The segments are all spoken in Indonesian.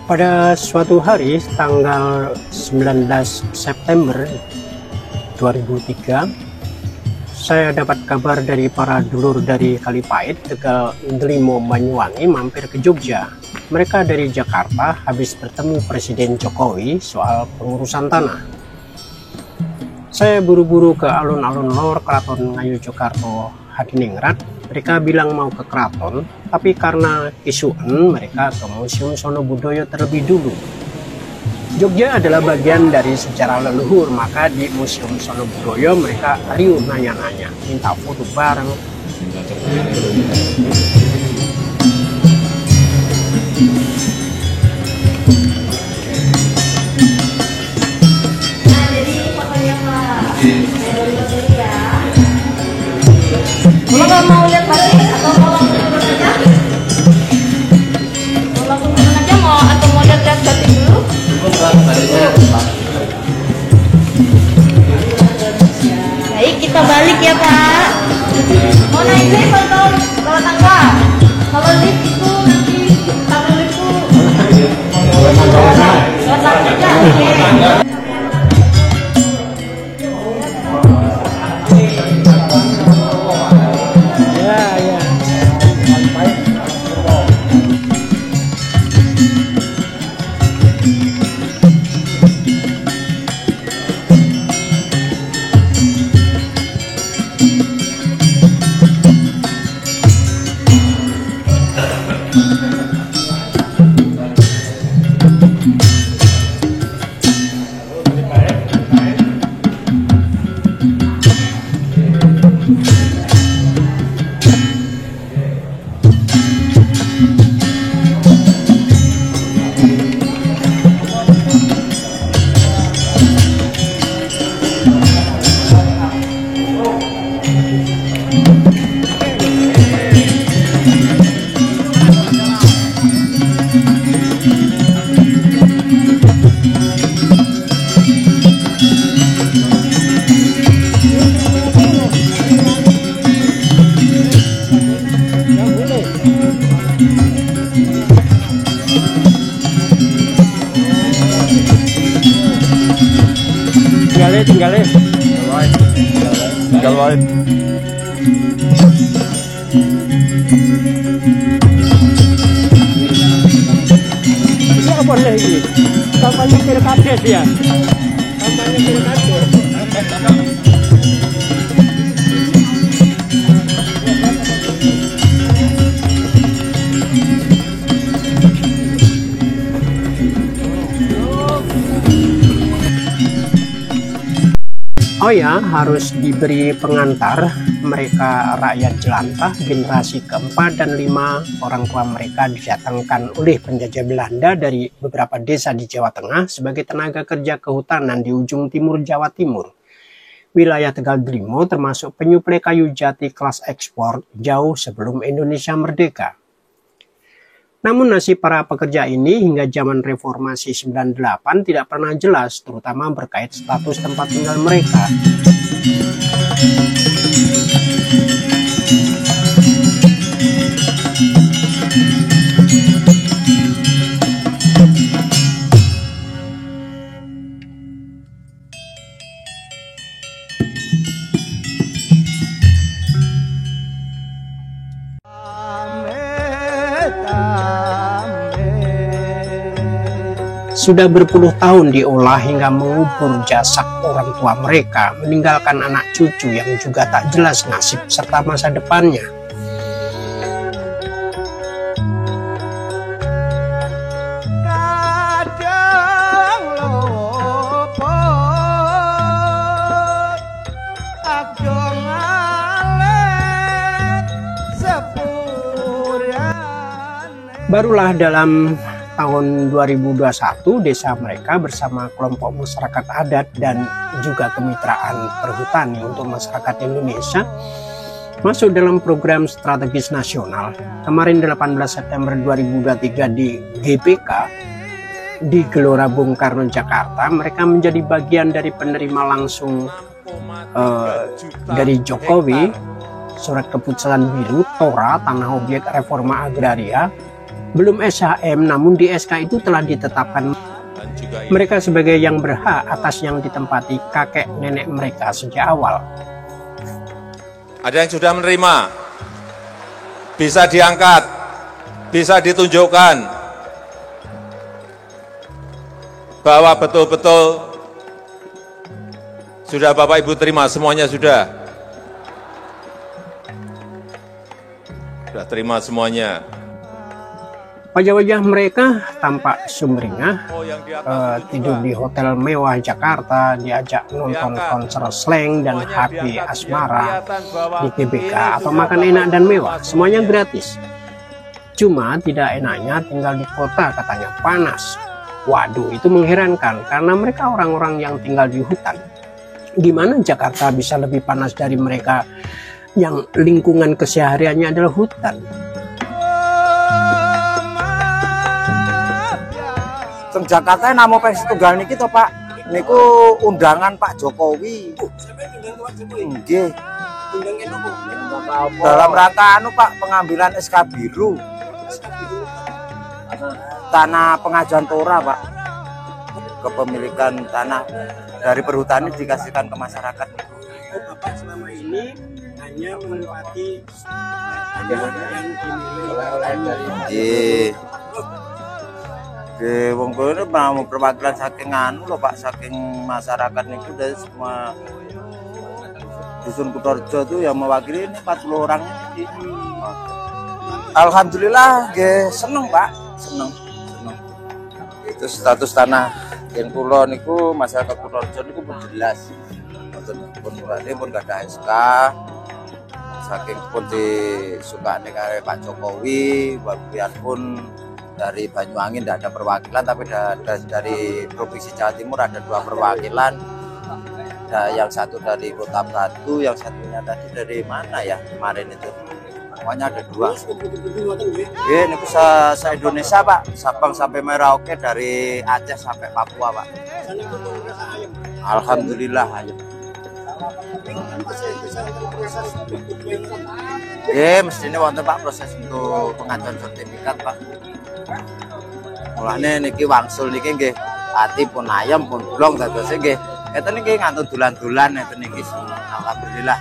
Pada suatu hari tanggal 19 September 2003, saya dapat kabar dari para dulur dari Kalipait, Tegal, Ndelimo, Banyuwangi mampir ke Jogja. Mereka dari Jakarta habis bertemu Presiden Jokowi soal pengurusan tanah. Saya buru-buru ke alun-alun lor Keraton Ngayogyakarta Hadiningrat. Mereka bilang mau ke keraton, tapi karena isuan mereka ke Museum Sono Budoyo terlebih dulu. Jogja adalah bagian dari sejarah leluhur, maka di Museum Sono Budoyo mereka riuh nanya-nanya, minta foto bareng. Kalau mau lihat balik atau mau langsung turun aja? Mau langsung turun aja atau mau lihat batik dulu? Baik, kita balik ya Pak. Mau naik lift atau bawa tangga? Kalau lift itu nanti kalau lift itu bawa tangga aja. Tinggal wae. Ini apa lagi? Kampanye pilkades ya? Kampanye pilkades. Oh ya, harus diberi pengantar. Mereka rakyat jelantah, generasi keempat dan 5 orang tua mereka didatangkan oleh penjajah Belanda dari beberapa desa di Jawa Tengah sebagai tenaga kerja kehutanan di ujung timur Jawa Timur. Wilayah Tegal Ndelimo termasuk penyuplai kayu jati kelas ekspor jauh sebelum Indonesia merdeka. Namun nasib para pekerja ini hingga zaman reformasi 98 tidak pernah jelas, terutama berkait status tempat tinggal mereka. Sudah berpuluh tahun diolah hingga mengubur jasad orang tua mereka, meninggalkan anak cucu yang juga tak jelas nasib serta masa depannya. Barulah dalam tahun 2021 desa mereka bersama kelompok masyarakat adat dan juga kemitraan perhutani untuk masyarakat Indonesia masuk dalam program strategis nasional. Kemarin 18 September 2023 di GBK di Gelora Bung Karno Jakarta, mereka menjadi bagian dari penerima langsung dari Jokowi surat keputusan biru TORA Tanah Objek Reforma Agraria Belum SHM, namun di SK itu telah ditetapkan mereka sebagai yang berhak atas yang ditempati kakek nenek mereka sejak awal. Ada yang sudah menerima, bisa diangkat, bisa ditunjukkan bahwa betul-betul sudah Bapak Ibu terima, semuanya sudah terima semuanya. Wajah-wajah mereka tampak sumringah, tidur di hotel mewah Jakarta, diajak nonton konser slang dan HP asmara di GBK atau makan enak dan mewah, semuanya gratis. Cuma tidak enaknya tinggal di kota, katanya panas. Waduh, itu mengherankan karena mereka orang-orang yang tinggal di hutan. Gimana Jakarta bisa lebih panas dari mereka yang lingkungan kesehariannya adalah hutan? Teng Jakarta namo pensi tunggal niki to Pak, niku undangan Pak Jokowi. Nggih. Dalam rangka anu Pak, pengambilan SK biru. Tanah pengajuan Tora Pak. Kepemilikan tanah dari perhutani dikasihkan ke masyarakat. Bapak selama ini hanya menempati yang dimiliki. Di wong kono mau perwakilan saking anu lho Pak, saking masyarakat niku dari semua dusun Kutorjo itu yang mewakili ini 40 orang ini. Alhamdulillah nggih seneng Pak, seneng. Itu status tanah yen kula niku masyarakat Kutorjo niku pun jelas. Pun berarti pun gak ada SK. Saking pun disukani karo Pak Jokowi, bagian pun dari Banyuwangi tidak ada perwakilan, tapi dari Provinsi Jawa Timur ada 2 perwakilan. Yang satu dari Kota Batu, yang satunya tadi dari mana ya kemarin itu. Pokoknya ada 2. Iya, ini se Indonesia Pak, Sabang sampai Merauke, dari Aceh sampai Papua Pak. Alhamdulillah ayam. Ya, mestinya wonten Pak proses untuk pengajuan sertifikat Pak. Mulane niki wangsul niki nggih ati pun ayam pun blong dadose nggih. Eten niki ngantun dulan-dulan eten niki alhamdulillah.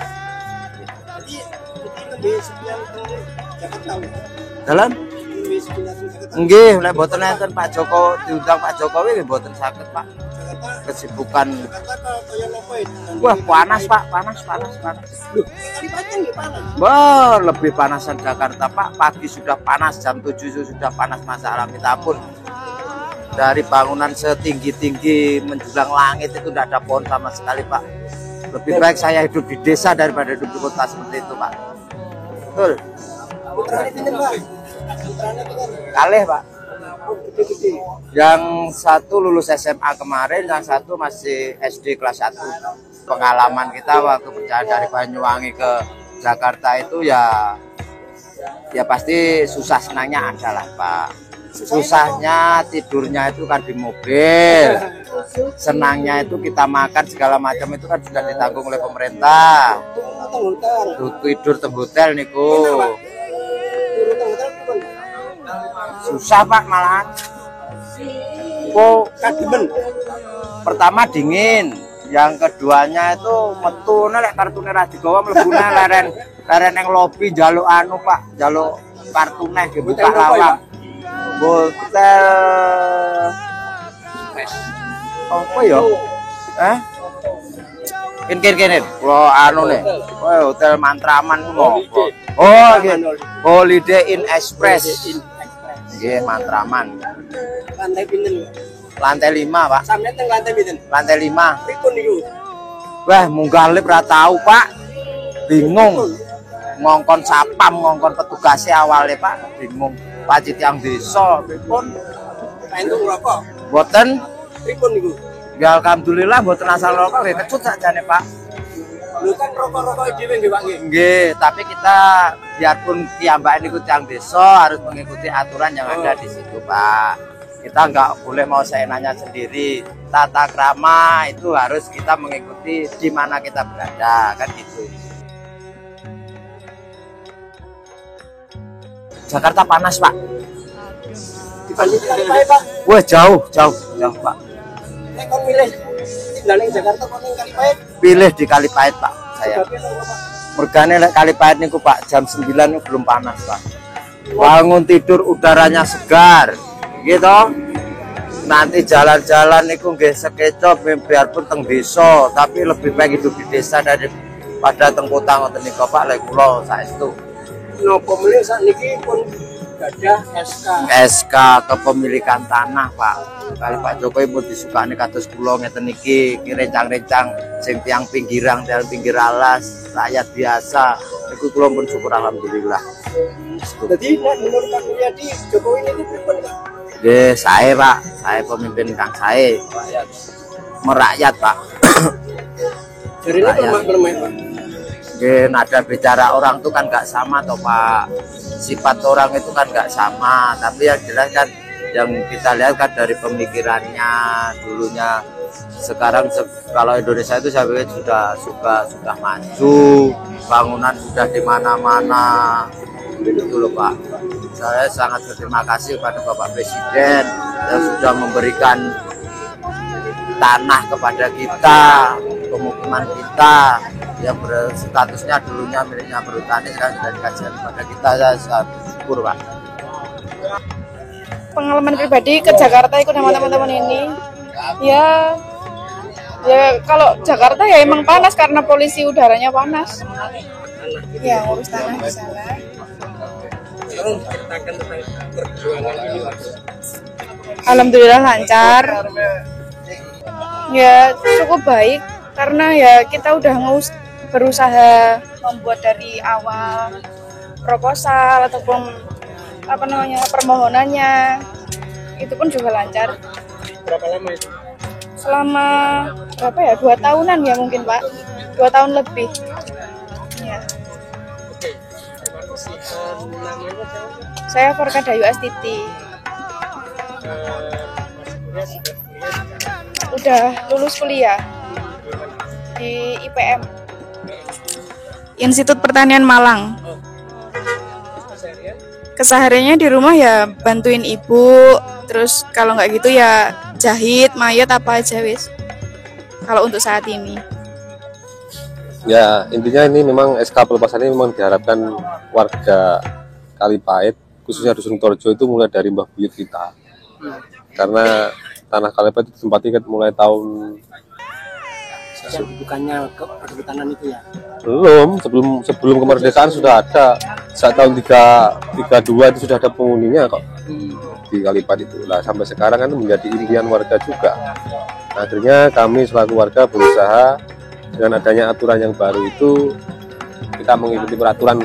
Dalan? Nggih, lek mboten enten Pak Joko diundang Pak Jokowi nggih mboten saged Pak. Kesibukan. Wah, panas Pak, panas. Wah, lebih panasan Jakarta Pak. Pagi sudah panas, jam 7 sudah panas, masa alam kita pun. Dari bangunan setinggi-tinggi menjulang langit itu tidak ada pohon sama sekali Pak. Lebih baik saya hidup di desa daripada hidup di kota seperti itu Pak. Betul. Kalih Pak. Yang satu lulus SMA kemarin, yang satu masih SD kelas 1. Pengalaman kita waktu perjalanan dari Banyuwangi ke Jakarta itu ya pasti susah senangnya adalah Pak. Susahnya tidurnya itu kan di mobil, senangnya itu kita makan segala macam itu kan sudah ditanggung oleh pemerintah. Tidur di hotel niku susah Pak malahan. Kok pertama dingin, yang keduanya itu metune lek kartune ra digawa mlebune leren yang lobi njaluk anu Pak, njaluk kartune dibuka lawang. Hotel apa ya? Kene kula anu ne. Hotel Mantraman ngopo. Oh, nggih. Holiday Inn Express. Nggih, Mantraman. Lantai pinten? Lantai 5, Pak. Sampeyan teng lantai pinten? Lantai 5. Pripun niku? Wah, munggah lift ra tau, Pak. Bingung. Ngongkon sapam, ngongkon petugasnya awalnya, Pak. Bingung. Pacit yang desa, pripun? Entuk rokok. Boten. Pripun niku? Ya alhamdulillah mboten asal rokok nggih kecut sakjane, Pak. Lho kan rokok-rokok dhewe nggih, Pak nggih. Nggih, tapi kita biarpun piyambake niku tiyang desa harus mengikuti aturan yang ada di situ, Pak. Kita nggak boleh mau seenaknya sendiri. Tata krama itu harus kita mengikuti di mana kita berada, kan gitu. Jakarta panas, Pak. dibanding Kalipait Pak. Wah jauh Pak. Nek kon milih tinggal ning Jakarta kon ning Kalipait. Pilih di Kalipait Pak saya. Sebabnya apa Pak? Mergane lek Kalipait niku Pak jam 9 niku belum panas Pak. Bangun tidur udaranya segar. Gitu. Nanti jalan-jalan niku nggih sekecop biarpun teng desa, tapi lebih baik hidup di desa daripada teng kota ngoten niku Pak lek kula saestu. Napa meneh sakniki pun gadah SK kepemilikan tanah Pak. Kali Pak Jokowi pun disukani kados kula ngeten iki rencang-rencang sing tiang pinggiran tiang pinggir alas rakyat biasa niku kula pun syukur alhamdulillah. Jadi nek menurut Pak Mulyadi Jokowi ini pripun Pak? Nggih, saya Pak, saya pemimpin kang saya merakyat Pak. Jadi ini permak-permak Pak. Nggih, nada bicara orang itu kan nggak sama toh Pak. Sifat orang itu kan nggak sama, tapi yang jelas kan yang kita lihat kan dari pemikirannya dulunya. Sekarang kalau Indonesia itu saya pikir sudah maju, bangunan sudah di mana-mana. Gitu loh Pak. Saya sangat berterima kasih kepada Bapak Presiden yang sudah memberikan tanah kepada kita, pemukiman kita yang berstatusnya dulunya miliknya perhutani sekarang sudah dikasih kepada kita. Saya sangat syukur Pak. Pengalaman pribadi ke Jakarta ikut sama teman-teman ini, ya kalau Jakarta ya emang panas karena polusi udaranya panas. Ya ngurus tanah di sana. Alhamdulillah lancar. Ya cukup baik karena ya kita udah berusaha membuat dari awal proposal ataupun permohonannya itu pun juga lancar. Berapa lama itu? Selama 2 tahunan ya mungkin Pak, 2 tahun lebih. Ya. Oke, terima kasih. Namanya siapa? Saya Forkadayu Astiti. Udah lulus kuliah di IPM, Institut Pertanian Malang. Kesehariannya di rumah ya bantuin ibu, terus kalau nggak gitu ya jahit, mayat apa aja wis. Kalau untuk saat ini. Ya intinya ini memang SK pelepasan ini memang diharapkan warga Kalipait khususnya Dusun Torjo itu mulai dari mbah buyut kita. Karena tanah Kalipait itu ditempati mulai tahun Bukannya perhutanan itu ya? sebelum kemerdekaan sudah ada. Saat tahun 32 itu sudah ada penghuninya kok di Kalipait itu. Lah sampai sekarang kan menjadi impian warga juga. Nah, akhirnya kami selaku warga berusaha dengan adanya aturan yang baru itu kita mengikuti peraturan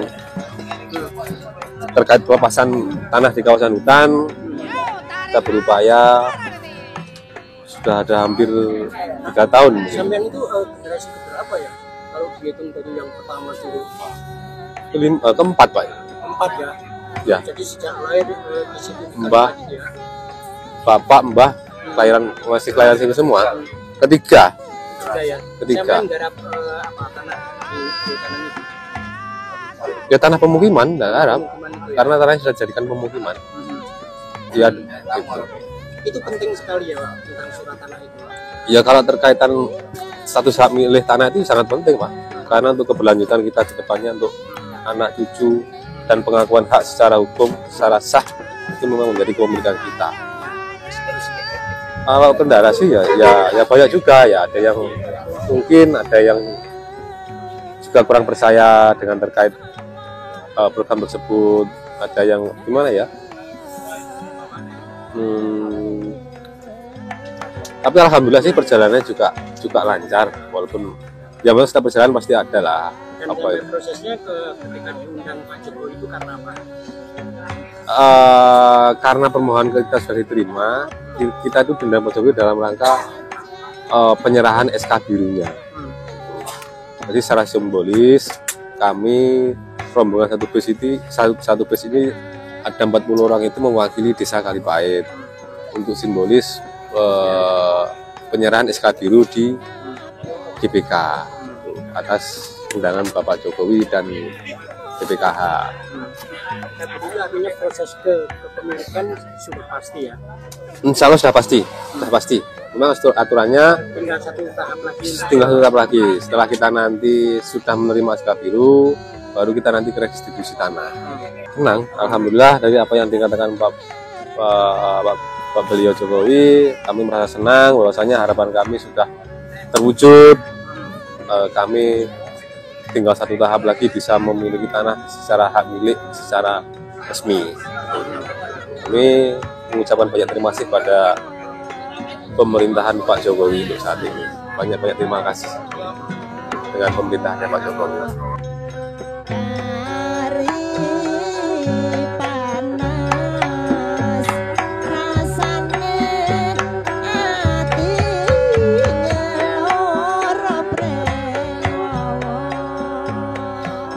terkait pelepasan tanah di kawasan hutan. Kita berupaya sudah ada hampir 3 tahun. Sampean itu generasi berapa ya? Kalau dihitung dari yang pertama dulu. Keempat Pak. 4 ya? Ya. Jadi sejak lahir di situ Mbah, ya? bapak, mbah, masih kelahiran sini semua. Ketiga. Ya? Ketiga. Sampean garap tanah di tanah itu? Ya tanah pemukiman, dan Arab. Pemukiman itu ya? Karena tanahnya sudah dijadikan pemukiman. Ya, gitu. Itu penting sekali ya Pak, tentang surat tanah itu Pak. Ya kalau terkaitan status hak milik tanah itu sangat penting Pak. Karena untuk keberlanjutan kita ke depannya untuk anak cucu dan pengakuan hak secara hukum, secara sah itu memang menjadi kepemilikan kita. Kalau kendala sih ya banyak juga ya. Ada yang mungkin ada yang juga kurang percaya dengan terkait program tersebut. Ada yang gimana ya? Tapi alhamdulillah sih perjalanannya juga lancar, walaupun ya setiap perjalanan pasti ada lah. Dan prosesnya ketika diundang Pak Jokowi itu karena apa? Karena permohonan kita sudah diterima, kita itu diundang Pak Jokowi dalam rangka penyerahan SK birunya. Jadi secara simbolis kami rombongan satu bus ini ada 40 orang itu mewakili desa Kalipait untuk simbolis penyerahan SK biru di GBK atas undangan Bapak Jokowi dan GBKH. Jadi artinya proses kepemilikan sudah pasti ya. Insya Allah sudah pasti, sudah pasti. Memang aturannya Tinggal satu tahap lagi. Setelah kita nanti sudah menerima SK biru, baru kita nanti ke redistribusi tanah. Senang, alhamdulillah dari apa yang dikatakan Pak beliau Jokowi, kami merasa senang bahwasanya harapan kami sudah terwujud. Kami tinggal satu tahap lagi bisa memiliki tanah secara hak milik, secara resmi. Kami mengucapkan banyak terima kasih pada pemerintahan Pak Jokowi untuk saat ini. Banyak-banyak terima kasih dengan pemerintahannya Pak Jokowi.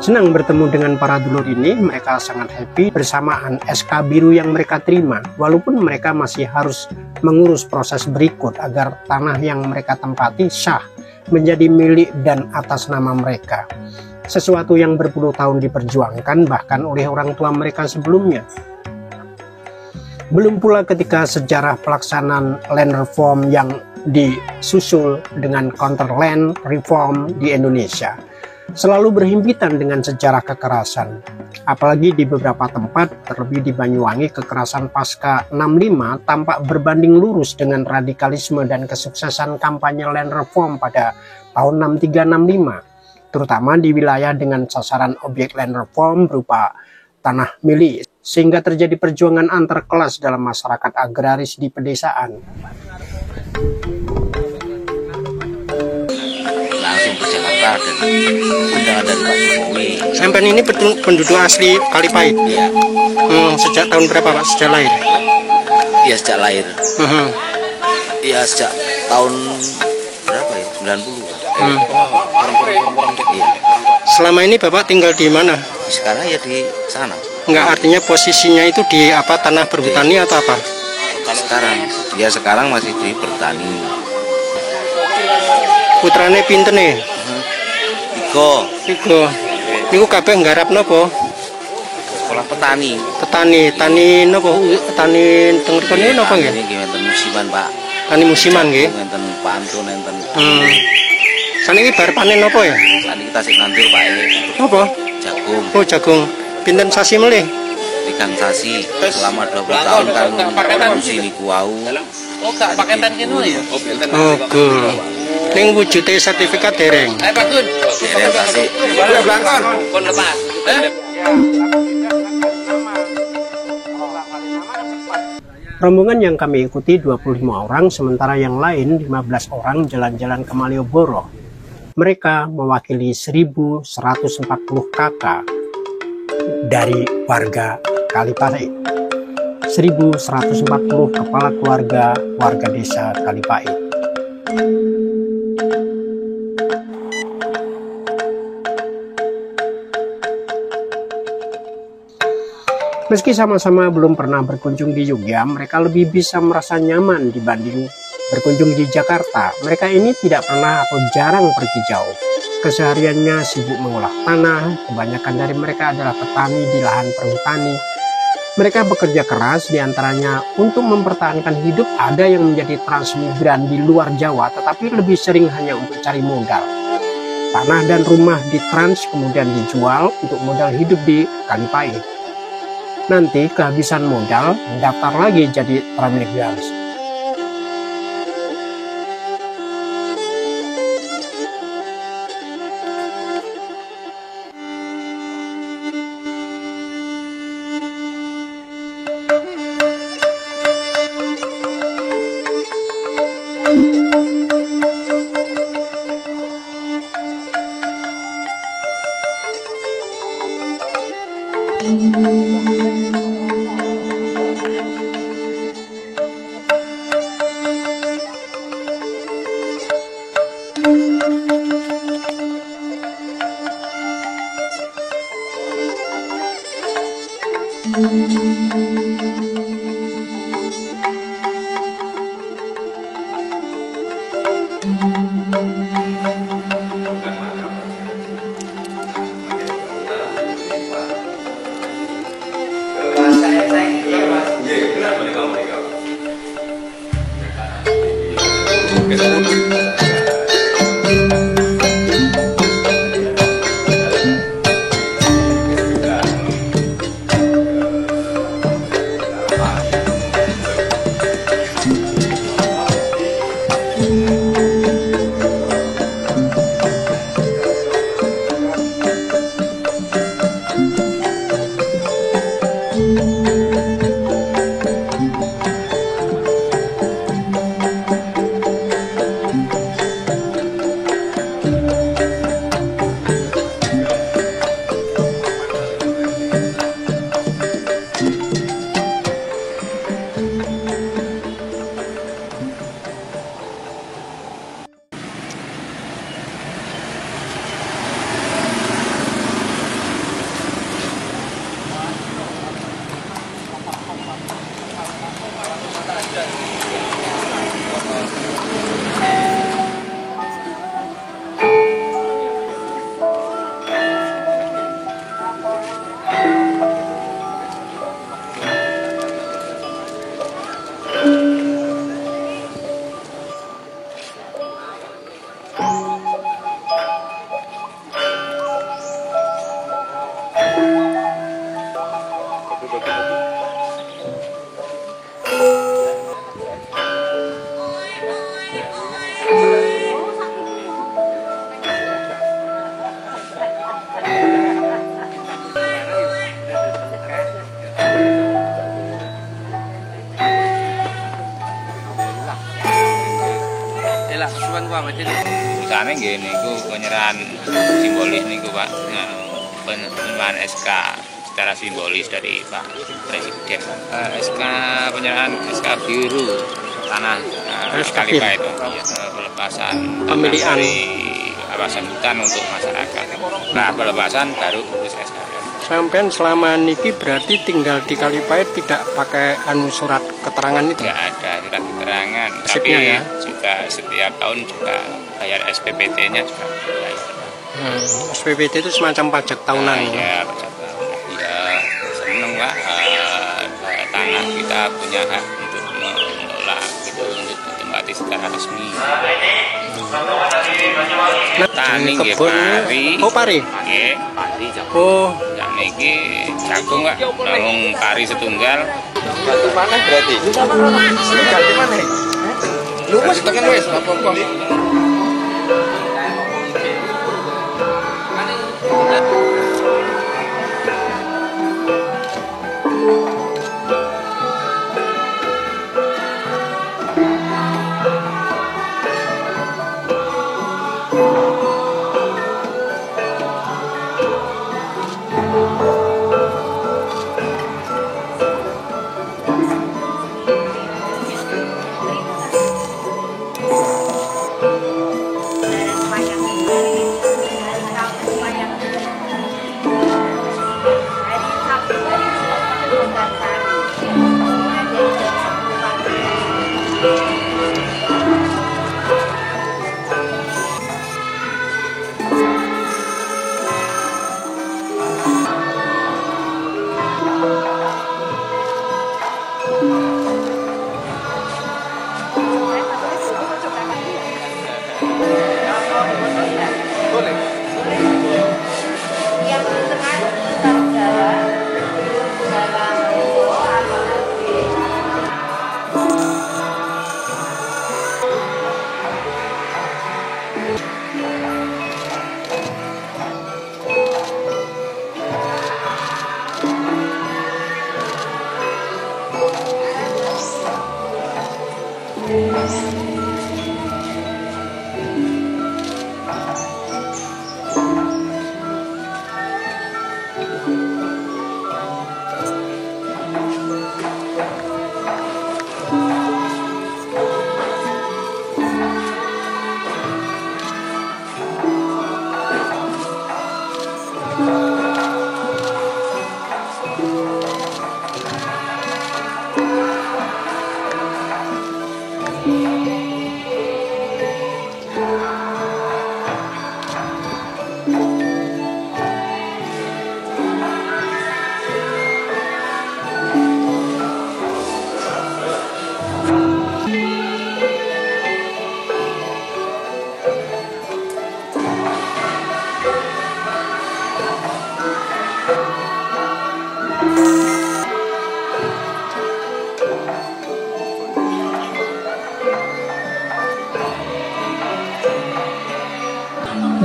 Senang bertemu dengan para dulur ini, mereka sangat happy bersamaan SK biru yang mereka terima, walaupun mereka masih harus mengurus proses berikut agar tanah yang mereka tempati sah, menjadi milik dan atas nama mereka. Sesuatu yang berpuluh tahun diperjuangkan bahkan oleh orang tua mereka sebelumnya. Belum pula ketika sejarah pelaksanaan land reform yang disusul dengan counter land reform di Indonesia selalu berhimpitan dengan sejarah kekerasan. Apalagi di beberapa tempat, terlebih di Banyuwangi, kekerasan pasca 65 tampak berbanding lurus dengan radikalisme dan kesuksesan kampanye land reform pada tahun 63-65, terutama di wilayah dengan sasaran objek land reform berupa tanah milik, sehingga terjadi perjuangan antar kelas dalam masyarakat agraris di pedesaan. Langsung ke Jakarta dan undangan dari Pak Jokowi. Sampai ini penduduk asli Kalipait. Iya. Sejak tahun berapa Pak? Sejak lahir? Iya sejak lahir. Iya sejak tahun berapa ya? 90. Iya. Selama ini Bapak tinggal di mana? Sekarang ya di sana. Enggak, artinya posisinya itu di apa, tanah berhutani atau apa? Sekarang masih di pertani. Putrane pinten nih? Iko. Niku kabeh nggarap napa? Sekolah petani. Tani napa? Tani teng mriki niku napa nggih? Ini enten musiman, Pak. Tani musiman nggih. Enten pantun, enten. Saniki bar panen napa ya? Tadi kita sik nandur, Pak. Napa? Jagung. Oh, jagung. Pinten sasi melih? 3 sasi selama 20 tahun kan produksi niku wau. Oh, gak pakai ten kene ya? Oh, go. Ning wujude sertifikat dereng. Ayo Pak Gun. Dereng sasi. Kon lepas. Rombongan yang kami ikuti 25 orang, sementara yang lain 15 orang jalan-jalan ke Malioboro. Mereka mewakili 1140 kakak dari warga Kalipait. 1140 kepala keluarga warga desa Kalipait. Meski sama-sama belum pernah berkunjung di Yogyakarta, mereka lebih bisa merasa nyaman dibanding berkunjung di Jakarta. Mereka ini tidak pernah atau jarang pergi jauh. Kesehariannya sibuk mengolah tanah, kebanyakan dari mereka adalah petani di lahan perhutani. Mereka bekerja keras, diantaranya untuk mempertahankan hidup. Ada yang menjadi transmigran di luar Jawa, tetapi lebih sering hanya untuk cari modal. Tanah dan rumah ditrans kemudian dijual untuk modal hidup di Kalipait. Nanti kehabisan modal, daftar lagi jadi transmigran. tak suwen ku awet itu. Misalnya gini, niku penyerahan simbolis niku Pak, penyerahan SK secara simbolis dari Pak Presiden. SK penyerahan SK biru tanah Kalipa itu, pelepasan Pemilihan dari kawasan hutan untuk masyarakat. Nah, pelepasan baru urus SK. sampean selama niki berarti tinggal di Kalipait tidak pakai surat keterangan itu? Tidak ada surat keterangan, Sipnya tapi ya? juga setiap tahun juga bayar SPPT-nya juga bayar. SPPT itu semacam pajak tahunan. Ya, pajak tahunan. Ya, seneng Pak, tanah kita punya hak untuk mengelola gitu, untuk ditempati secara resmi. Tani nggih pari. Oh, pari. Nggih, pari jagung. Oh, Yang niki jagung Pak, namun pari setunggal. Batu mana berarti? Ganti mana? Lu wis tekan wis apa-apa.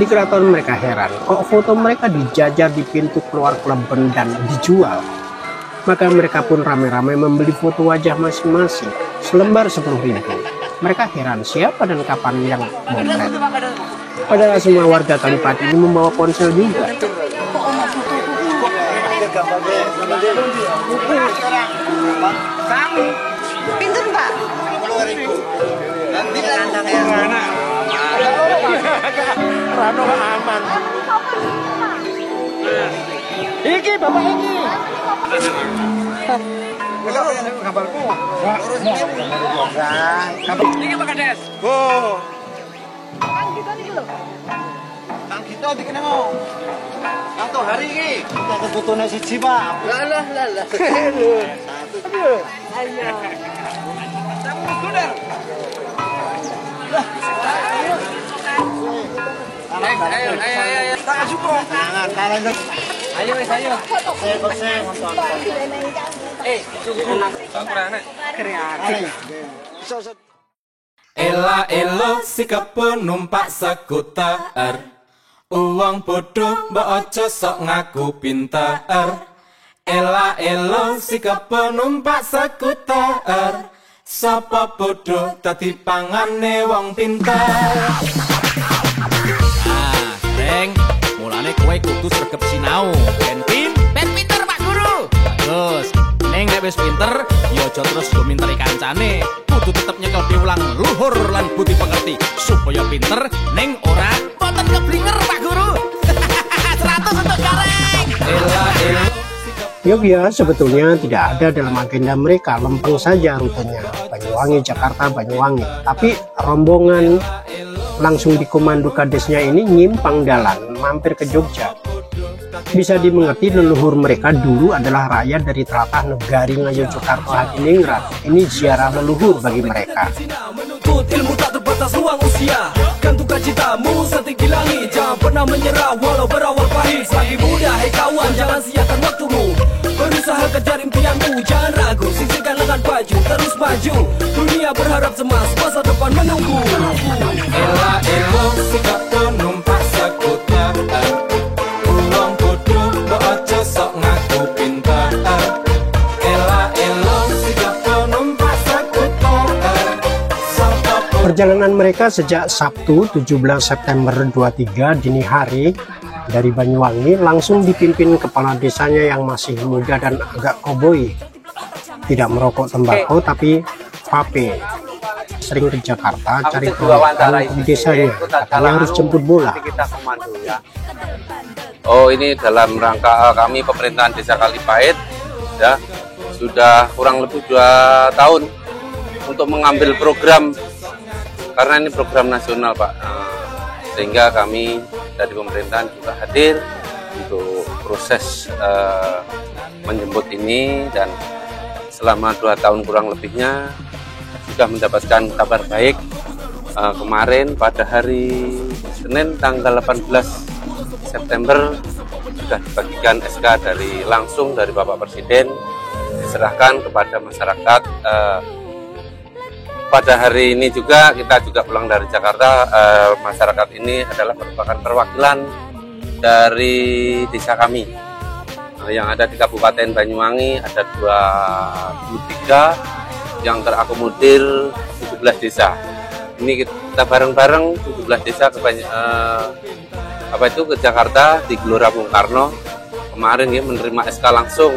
di keraton mereka heran, kok foto mereka dijajar di pintu keluar Pleben dan dijual. Maka mereka pun ramai-ramai membeli foto wajah masing-masing, selembar 10.000. Mereka heran siapa dan kapan yang memotret. Padahal semua warga Kalipait ini membawa ponsel juga. Pinter Pak. Rano aman. Iki bapak iki. Kabarku. Ini Pak Kades. Oh. Kang kita nih lho. Kang kita dikene mau. Satu hari iki. Kita kebutune siji, Pak. Lah. Ayo. Kamu kuder. Ayo. Tak cukup. Tangan, tangan. Ayo wis ayo. Ela elo si numpak skuter. Uang bodoh mbok aja sok ngaku pinter. Ela elo si numpak skuter. sapa bodoh dadi pangane wong pinter. Nah, Reng, mulane kowe kudu sregep sinau. Ben pinter Pak Guru. Terus, ning nek wis pinter, ya aja terus guminteri kancane. Kudu tetep nyekel piwulang luhur lan budi pengerti supaya pinter ning ora boten keblinger Pak Guru. 100 untuk Gareng. Yogyakarta sebetulnya tidak ada dalam agenda mereka, lempeng saja rutenya, Banyuwangi, Jakarta, Banyuwangi. Tapi rombongan langsung di komando kadesnya ini nyimpang jalan, mampir ke Jogja. Bisa dimengerti leluhur mereka dulu adalah rakyat dari tlatah Negari Ngayogyakarta Hadiningrat. Ini ziarah leluhur bagi mereka. Ilmu tak terbatas ruang usia, gantungkan cintamu setinggi langit. Jangan pernah menyerah walau berawal pahit. Selagi muda, hei kawan, jangan sia-siakan waktumu. Berusaha kejar impianmu, jangan ragu. Sisihkan lengan baju, terus maju. Dunia berharap cemas, masa depan menunggu. Ela elo sikap penumpak sekuter, uang bodoh mbok aja sok ngaku pinter. Ela elo sikap penumpak sekuter. Perjalanan mereka sejak Sabtu 17 September 23 dini hari dari Banyuwangi langsung dipimpin kepala desanya yang masih muda dan agak koboi. Tidak merokok tembakau tapi vape. Sering ke Jakarta cari keuntungan di desanya. Katanya harus jemput bola. Oh, ini dalam rangka kami pemerintahan Desa Kalipait ya, sudah kurang lebih 2 tahun untuk mengambil program, karena ini program nasional Pak, sehingga kami dari pemerintahan juga hadir untuk proses menjemput ini, dan selama 2 tahun kurang lebihnya sudah mendapatkan kabar baik. Kemarin pada hari Senin tanggal 18 September sudah dibagikan SK langsung dari Bapak Presiden, diserahkan kepada masyarakat. Pada hari ini juga kita juga pulang dari Jakarta. Masyarakat ini adalah merupakan perwakilan dari desa kami yang ada di Kabupaten Banyuwangi. Ada 23 yang terakomodir 17 desa. Ini kita bareng-bareng 17 desa ke Jakarta di Gelora Bung Karno. Kemarin ya menerima SK langsung.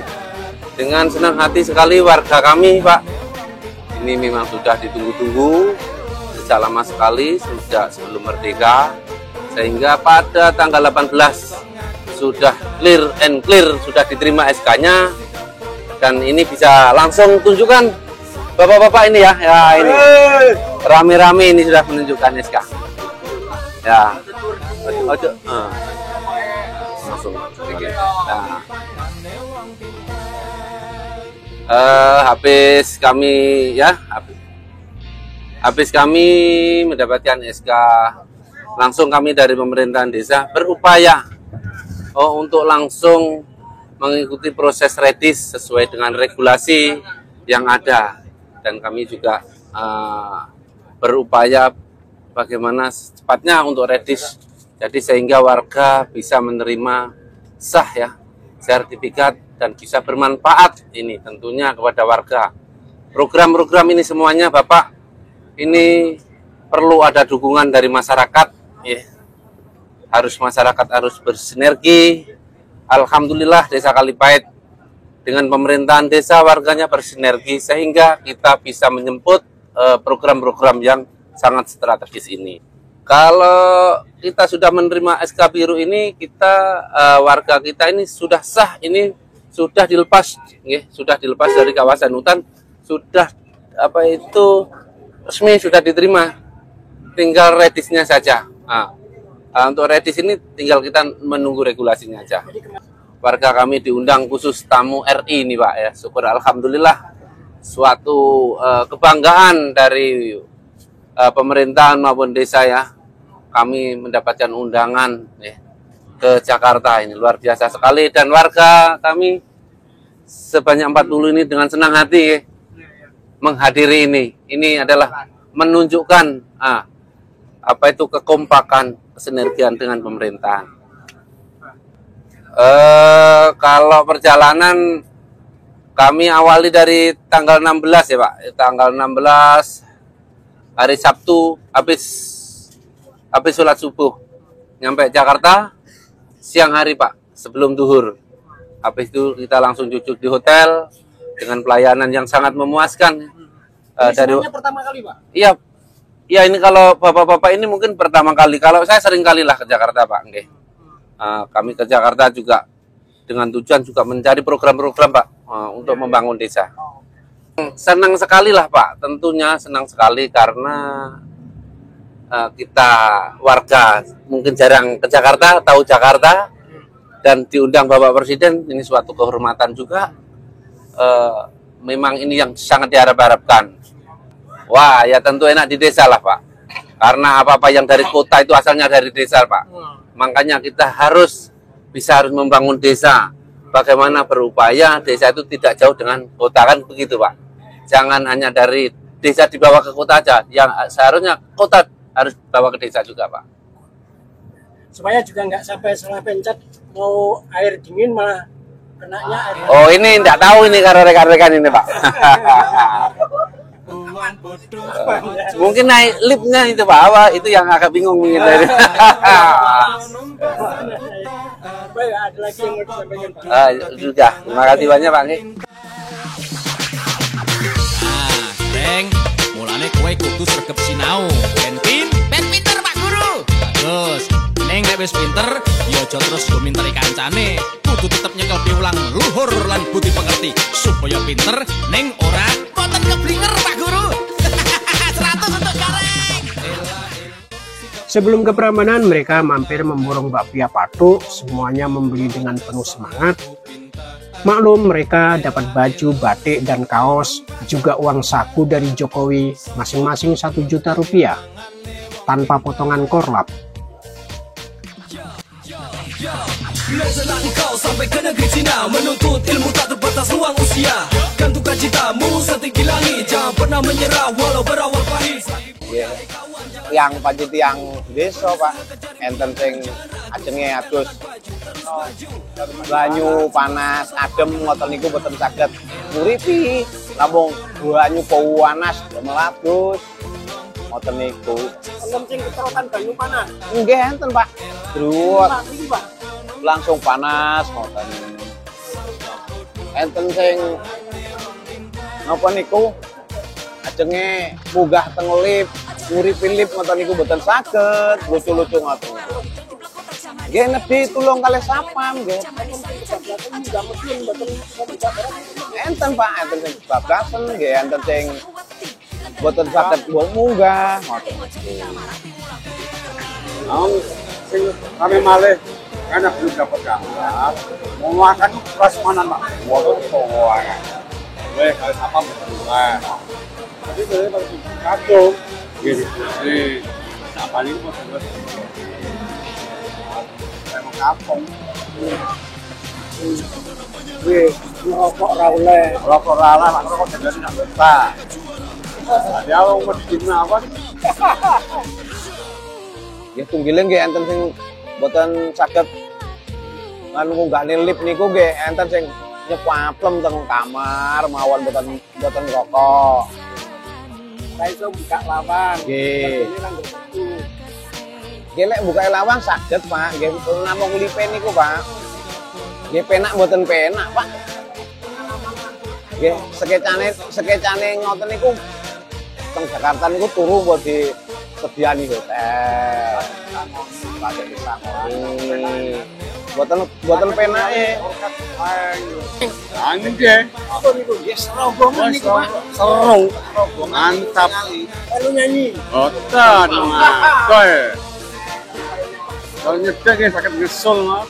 Dengan senang hati sekali warga kami, Pak. Ini memang sudah ditunggu-tunggu sejak lama sekali, sejak sebelum merdeka, sehingga pada tanggal 18 sudah clear and clear, sudah diterima SK-nya, dan ini bisa langsung tunjukkan bapak-bapak ini ya, ini rame-rame ini sudah menunjukkan SK ya. Langsung nah. Habis kami mendapatkan SK langsung, kami dari pemerintahan desa berupaya untuk langsung mengikuti proses redis sesuai dengan regulasi yang ada, dan kami juga berupaya bagaimana cepatnya untuk redis, jadi sehingga warga bisa menerima sah ya sertifikat dan bisa bermanfaat ini tentunya kepada warga. Program-program ini semuanya Bapak, ini perlu ada dukungan dari masyarakat ya. Masyarakat harus bersinergi. Alhamdulillah Desa Kalipait dengan pemerintahan desa, warganya bersinergi sehingga kita bisa menjemput program-program yang sangat strategis ini. Kalau kita sudah menerima SK biru ini, kita warga kita ini sudah sah, ini sudah dilepas, sudah dilepas dari kawasan hutan, sudah resmi sudah diterima, tinggal redisnya saja. Untuk redis ini tinggal kita menunggu regulasinya aja. Warga kami diundang khusus tamu RI ini Pak ya, syukur alhamdulillah, suatu kebanggaan dari pemerintahan maupun desa ya, kami mendapatkan undangan ke Jakarta, ini luar biasa sekali, dan warga kami sebanyak 40 ini dengan senang hati menghadiri ini. Ini adalah menunjukkan kekompakan, kesinergian dengan pemerintahan. Kalau perjalanan Kami awali dari tanggal 16 ya Pak. Tanggal 16 hari Sabtu habis sholat subuh. Nyampe Jakarta siang hari Pak, sebelum duhur. Habis itu kita langsung cucuk di hotel dengan pelayanan yang sangat memuaskan. Dari pertama kali Pak? Iya. Ya ini kalau bapak-bapak ini mungkin pertama kali. Kalau saya sering kali lah ke Jakarta Pak. Kami ke Jakarta juga dengan tujuan juga mencari program-program Pak untuk membangun desa. Senang sekali lah Pak, tentunya senang sekali karena kita warga mungkin jarang ke Jakarta, tahu Jakarta, dan diundang Bapak Presiden, ini suatu kehormatan juga. Memang ini yang sangat diharap-harapkan. Wah, ya tentu enak di desa lah Pak, karena apa-apa yang dari kota itu asalnya dari desa Pak. Makanya kita harus membangun desa. Bagaimana berupaya desa itu tidak jauh dengan kota, kan begitu Pak. Jangan hanya dari desa dibawa ke kota aja, yang seharusnya kota harus bawa ke desa juga Pak. Supaya juga nggak sampai salah pencet mau air dingin malah kenanya air. Oh ini nggak tahu ini karena rekan-rekan ini Pak. Mungkin naik liftnya itu Pak, itu yang agak bingung mungkin dari. Baik, ada lagi yang mau disampaikan Pak? Sudah, terima kasih banyak Pak. Reng, mulane kowe kudu sregep sinau. Ben pinter Pak Guru. Bagus. Neng nek wis pinter, ya aja terus go minteri kancane. Kudu tetep nyekel piwulang luhur lan budi pengerti supaya pinter ning ora boten keblinger Pak Guru. 100 untuk Gareng. Sebelum ke Prambanan, mereka mampir memborong bakpia patuk, semuanya membeli dengan penuh semangat. Maklum, mereka dapat baju, batik, dan kaos, juga uang saku dari Jokowi, masing-masing 1 juta rupiah, tanpa potongan korlap. Bilasalah engkau sampai ke negeri Cina, menuntut ilmu tak terbatas ruang usia. Gantung cita-citamu setinggi langit, jangan pernah menyerah walau berawal pahit. Yang pancet yang desa Pak, enten sing ajenge adus banyu panas adem ngoten niku boten saged nguripi, lamun banyu panas melados ngoten niku. Enten sing keterokan banyu panas? Nggih enten Pak, druwet langsung panas ngoten. Enten sing napa niku ajenge munggah teng lift nguripi lift ngoten niku boten saged, lucu-lucu ngoten niku. Nggih nedhi tulung kalih sapam nggih. Enten Pak, enten sing bablasen nggih, enten sing boten saged munggah ngoten niku. Sing kami malih karena belum dapat gambar, mau makan prasmanan Pak, waduh kowe. Weh kalih sapam berdua. Tapi sebenarnya kalau kacung, gini, tak paling mau buat emang kampung. Wih, ngerokok raule. Rokok rala, rokok jadi tidak bisa. Dia mau bikin apa? Ya tunggilen nggih enten sing boten saged lan munggahne lift niku nggih enten sing nyepaplem teng kamar mawon boten rokok. Saya iso buka lawang. Nggih. Nggih lek buka lawang saged Pak, nggih namung lipe niku Pak. Nggih penak mboten penak Pak. Nggih sekecane ngoten niku teng Jakarta niku turu mbok disediani hotel. Pakai disangoni. Boten penake. Anjir. Apa niku? Nggih serobongan niku Pak. Seru. Mantap. Lalu nyanyi. Otan, kowe. Kalau nyedek ya sakit ngesul mah.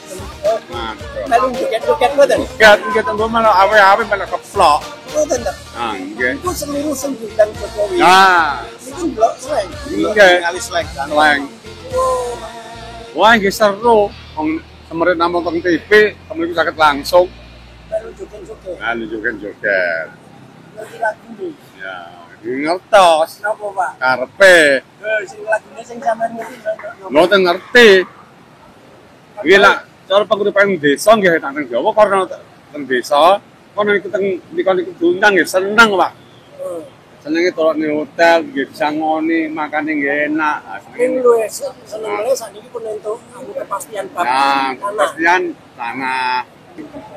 Mantap. Lalu joget-joget mboten. Joget mbok malah awe-awe malah keplok. Mboten ta? Nggih. Iku seluruh sambutan Jokowi. Nah, Iku blok slang. nggih. Kali slang kan. Wah, nggih seru. Wong kemarin nonton TV, kemarin sakit langsung. Lalu joget-joget. Lalu joget-joget. Ngerti lagu nih. Ya, ngertos. Napa Pak? Karepe. Sing lagune sing sampean ngerti napa? Mboten ngerti. Iki lah cara penguripan desa nggih teng Jawa karena teng desa kono iku teng niku diundang nggih seneng, Pak. Senenge turun di hotel, nggih bisa ngoni, makane nggih enak. Ini lho senengane sakniki pun entuk kepastian bab kepastian tanah.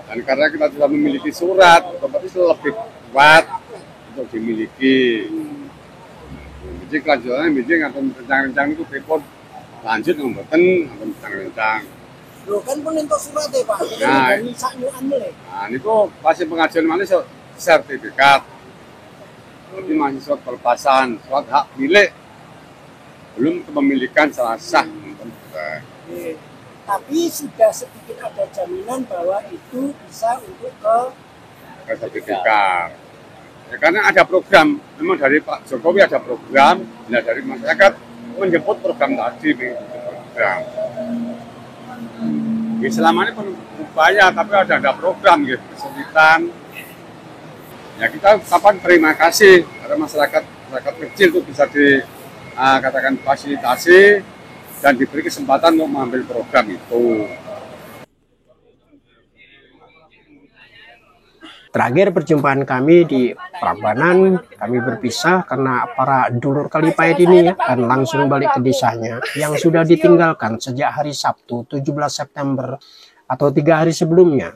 Dan karena kita sudah memiliki surat, otomatis lebih kuat untuk dimiliki. Jadi kelanjutannya, biji atau rencang-rencang itu pripun lanjut ngomboten atau rencang-rencang. Loh kan pun entuk surat ya Pak, dari saknyuan mulai. Nah, ini pasti pengajian mana sertifikat. Jadi mahasiswa pelepasan, surat hak milik, belum kepemilikan secara sah. Tapi sudah sedikit ada jaminan bahwa itu bisa untuk ke sertifikat. Ya, karena ada program, memang dari Pak Jokowi ada program, nah dari masyarakat menjemput program tadi, program. Ya, selama ini upaya, tapi ada program, gitu, kesulitan. Ya kita kapan terima kasih karena masyarakat kecil itu bisa dikatakan fasilitasi dan diberi kesempatan untuk mengambil program itu. Terakhir perjumpaan kami di Prambanan, kami berpisah karena para dulur Kalipait ini akan langsung balik ke desanya yang sudah ditinggalkan sejak hari Sabtu 17 September atau 3 hari sebelumnya.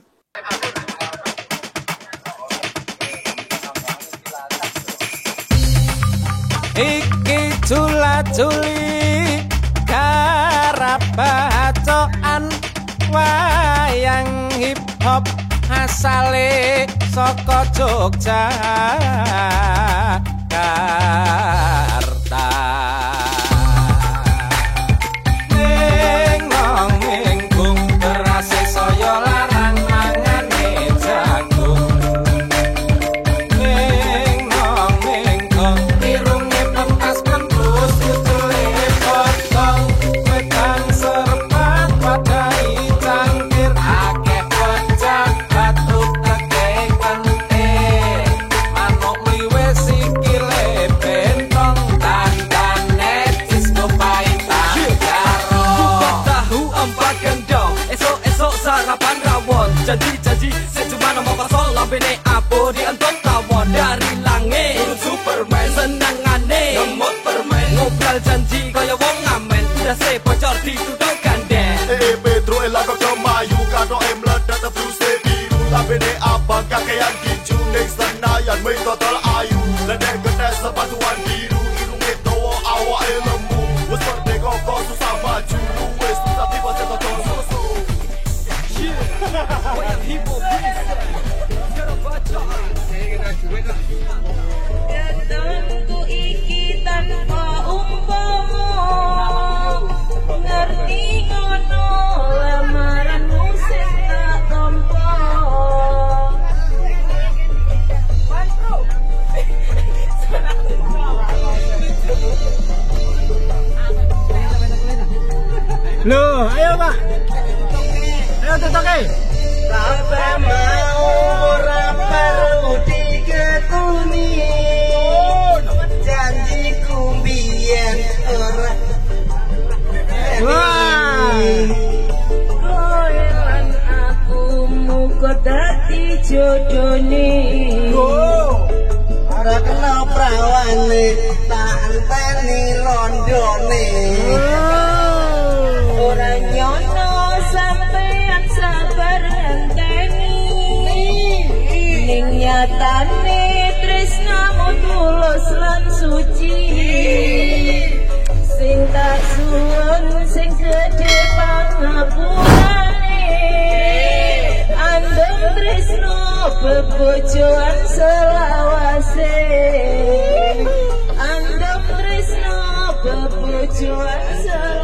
Iki cula-culi karabacoan wayang hip hop asale saka Yogyakarta. Ning nang minggung berase saya larang mangane jagung. Ning nang minggung irunge pentas pentus ucule potong wedang serpat padai cangkir akeh bocah batu teke kente manuk liwe sikile bentong tandane disco paitan karo tahu empat gendong esok-esok sarapan rawon janji-janji sing cuma nomor kosong lambene apo dientuk tawon dari langit urut Superman senengane ngemut permen ngobrol janji kaya wong ngamen dase bocor dituduh gandeng Pedro elago kemayu kado meledak terus biru lambene abang kakean kincu ning senayan mei total ayu ledek getes sepatuan biru irunge dawa awake lembu wis merdeka kok susah maju wis tapi bocah total susu wayang hip hop sekarang baca Datangku iki tanpa umpama ngerti ngono lamaranmu sing tak tampa. Loh, ayo Pak. Ayo tutuke. Kabeh mau ora perlu diketuni. Janjiku biyen ora. Wah. Kowe lan aku muga dadi jodone. Ora kena prawane tak anteni rondone. Ora nyono sampean sabar ngenteni. Ning nyatane tresnamu tulus lan suci. Sing tak suwun sing gedhe pangapurane. Andeng tresno bebojoan selawase. Andeng tresno bebojoan selawase.